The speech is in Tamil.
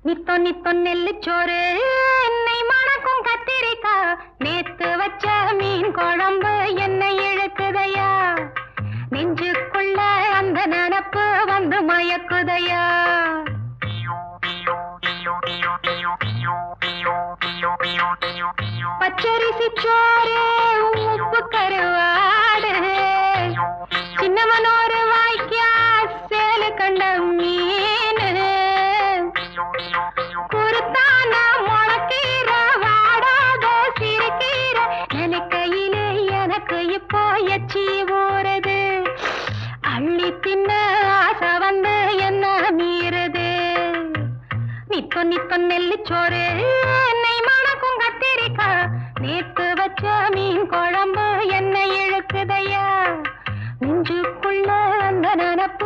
நித்தோ நித்தோ நெல்லுச்சோறு என்னை மணக்கும் கத்திரிக்கா நேத்து வச்ச மீன் குழம்பு என்னை இழுக்குதையா நெஞ்சுக்குள்ள அந்த நினப்பு வந்து மயக்குதையா பச்சரிசி சோறு உப்பு கருவாடு சின்னமனோரு வாய்க்கா சேலு கண்ட மீன் குருத்தான முளக்கீர வாடாத சிறுகீர நினைக்கையிலே எனக்கு இப்போ எச்சி ஊறுது அள்ளி தின்ன ஆசை வந்து என்ன மீறுது நித்தோ நித்தோ நெல்லுச்சோறு என்னை மணக்கும் கத்திரிக்கா நேத்து வச்ச மீன் குழம்பு